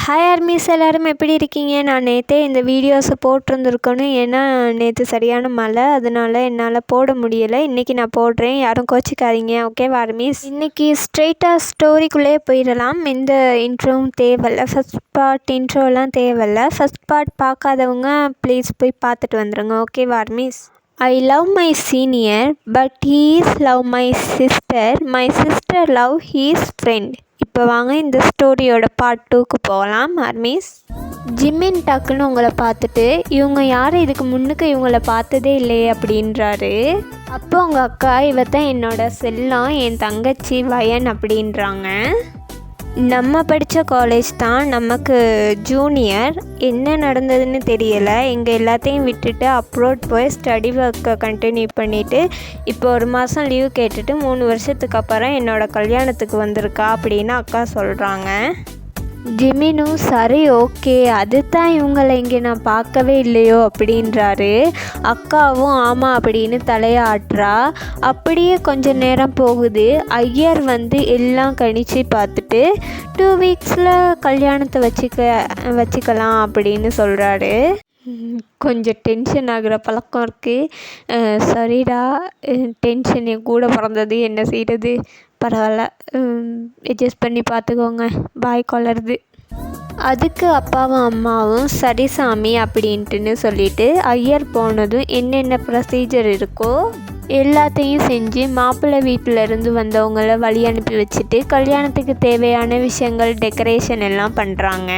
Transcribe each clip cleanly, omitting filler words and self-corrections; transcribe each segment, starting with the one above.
Hi armies, எல்லோரும் எப்படி இருக்கீங்க? நான் நேற்றே இந்த வீடியோஸை போட்டிருந்துருக்கணும். ஏன்னா நேற்று சரியான மழை, அதனால் என்னால் போட முடியலை. இன்றைக்கி நான் போடுறேன், யாரும் கோச்சிக்காதீங்க. ஓகேவா ஆர்மிஸ்? இன்றைக்கி ஸ்ட்ரெயிட்டாக ஸ்டோரிக்குள்ளே போயிடலாம். எந்த இன்ட்ரோவும் தேவையில்லை, ஃபஸ்ட் பார்ட் இன்ட்ரோலாம் தேவையில்லை. ஃபஸ்ட் பார்ட் பார்க்காதவங்க ப்ளீஸ் போய் பார்த்துட்டு வந்துடுங்க. ஓகேவா armies? I love my senior, but he is love my sister. My sister love his friend. இப்போ வாங்க இந்த ஸ்டோரியோட பார்ட் 2க்கு போகலாம் ஆர்மிஸ். ஜிம்மின் டக்குன்னு உங்களை பார்த்துட்டு, இவங்க யாரும் இதுக்கு முன்னுக்கு இவங்கள பார்த்ததே இல்லையே அப்படின்றாரு. அப்போ உங்கள் அக்கா, இவத்தான் என்னோட செல்லம், என் தங்கச்சி வயன் அப்படின்றாங்க. நம்ம படித்த காலேஜ் தான், நமக்கு ஜூனியர். என்ன நடந்ததுன்னு தெரியலை. எங்கள் எல்லாத்தையும் விட்டுட்டு அப்ரோட் போய் ஸ்டடி ஒர்க்கை கண்டினியூ பண்ணிவிட்டு இப்போ 1 மாதம் லீவ் கேட்டுட்டு 3 வருஷத்துக்கு அப்புறம் என்னோடய கல்யாணத்துக்கு வந்திருக்கா அப்படின்னு அக்கா சொல்கிறாங்க. ஜிமினும் சரி ஓகே, அதுதான் இவங்களை இங்கே நான் பார்க்கவே இல்லையோ அப்படின்றாரு. அக்காவும் ஆமாம் அப்படின்னு தலையாட்டுறா. அப்படியே கொஞ்சம் நேரம் போகுது. ஐயர் வந்து எல்லாம் கணிச்சு பார்த்துட்டு 2 வீக்ஸில் கல்யாணத்தை வச்சுக்கலாம் அப்படின்னு சொல்கிறாரு. கொஞ்சம் டென்ஷன் ஆகிற பழக்கம் இருக்குது. சரிடா, டென்ஷன் என் கூட பிறந்தது, என்ன செய்கிறது, பரவாயில்ல, அட்ஜஸ்ட் பண்ணி பார்த்துக்கோங்க, பாய் கொளருது. அதுக்கு அப்பாவும் அம்மாவும் சரி சாமி அப்படின்ட்டுன்னு சொல்லிட்டு ஐயர் போனதும் என்னென்ன ப்ரொசீஜர் இருக்கோ எல்லாத்தையும் செஞ்சு மாப்பிள்ளை வீட்டிலேருந்து வந்தவங்கள வழி அனுப்பி வச்சுட்டு கல்யாணத்துக்கு தேவையான விஷயங்கள் டெக்கரேஷன் எல்லாம் பண்ணுறாங்க.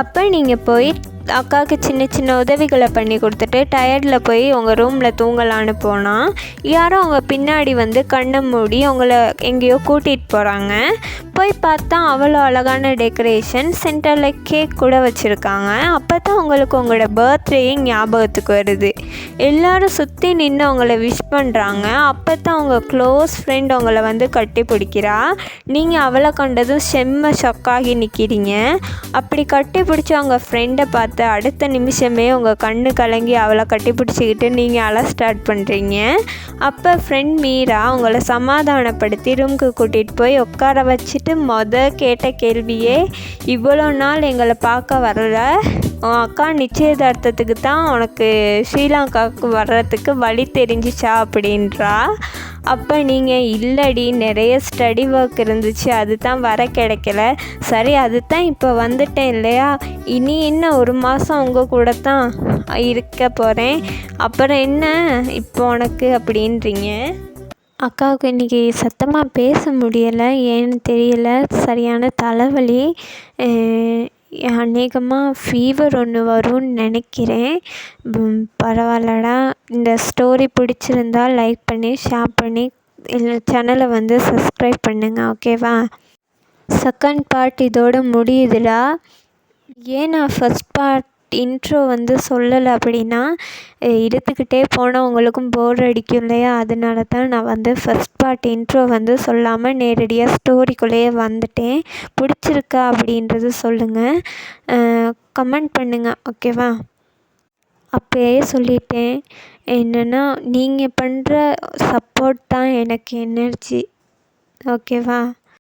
அப்போ நீங்கள் போய் அக்காவுக்கு சின்ன சின்ன உதவிகளை பண்ணி கொடுத்துட்டு டயர்டில் போய் உங்கள் ரூமில் தூங்கலான்னு போனால் யாரும் அவங்க பின்னாடி வந்து கண்ணை மூடி உங்களை எங்கேயோ கூட்டிகிட்டு போகிறாங்க. போய் பார்த்தா அவ்வளோ அழகான டெக்கரேஷன், சென்டரில் கேக் கூட வச்சுருக்காங்க. அப்போ தான் உங்களுக்கு உங்களோட பர்த்டேயும் ஞாபகத்துக்கு வருது. எல்லோரும் சுற்றி நின்று அவங்கள விஷ் பண்ணுறாங்க. அப்போ தான் அவங்க க்ளோஸ் ஃப்ரெண்ட் அவங்கள வந்து கட்டி பிடிக்கிறா. நீங்கள் அவளை கண்டதும் செம்ம ஷொக்காகி நிற்கிறீங்க. அப்படி கட்டி பிடிச்சி அவங்க ஃப்ரெண்டை பார்த்து அடுத்த நிமிஷமே உங்கள் கண்ணு கலங்கி அவளை கட்டி பிடிச்சிக்கிட்டு நீங்கள் அழ ஸ்டார்ட் பண்ணுறீங்க. அப்போ ஃப்ரெண்ட் மீரா உங்களை சமாதானப்படுத்தி ரூமுக்கு கூட்டிகிட்டு போய் உட்கார வச்சுட்டு கேட்ட கேள்வியே, இவ்வளோ நாள் எங்களை பார்க்க வரல, உன் அக்கா நிச்சயதார்த்தத்துக்கு தான் உனக்கு ஸ்ரீலங்காவுக்கு வர்றதுக்கு வழி தெரிஞ்சிச்சா அப்படின்றா. அப்போ நீங்கள் இல்லடி, நிறைய ஸ்டடி ஒர்க் இருந்துச்சு, அது தான் வர கிடைக்கல. சரி, அது தான் இப்போ வந்துட்டேன் இல்லையா, இனி என்ன 1 மாதம் உங்கள் கூட தான் இருக்க போகிறேன், அப்புறம் என்ன இப்போ உனக்கு அப்படின்றீங்க. அக்காவுக்கு இன்றைக்கி சத்தமாக பேச முடியலை, ஏன்னு தெரியல, சரியான தலைவலி. அநேகமாக ஃபீவர் ஒன்று வரும்னு நினைக்கிறேன். பரவாயில்லடா. இந்த ஸ்டோரி பிடிச்சிருந்தா லைக் பண்ணி ஷேர் பண்ணி சேனலை வந்து சப்ஸ்கிரைப் பண்ணுங்கள். ஓகேவா? செகண்ட் பார்ட் இதோட முடியுதுடா. ஏன் நான் ஃபஸ்ட் பார்ட் இன்ட்ரோ வந்து சொல்லலை அப்படின்னா, எடுத்துக்கிட்டே போனால் உங்களுக்கும் போர் அடிக்கும் இல்லையா, அதனால தான் நான் வந்து ஃபஸ்ட் பார்ட் இன்ட்ரோ வந்து சொல்லாமல் நேரடியாக ஸ்டோரிக்குள்ளேயே வந்துட்டேன். பிடிச்சிருக்கா அப்படின்றது சொல்லுங்கள், கமெண்ட் பண்ணுங்கள். ஓகேவா? அப்போயே சொல்லிட்டேன், என்னென்னா நீங்கள் பண்ணுற சப்போர்ட் தான் எனக்கு எனர்ஜி. ஓகேவா?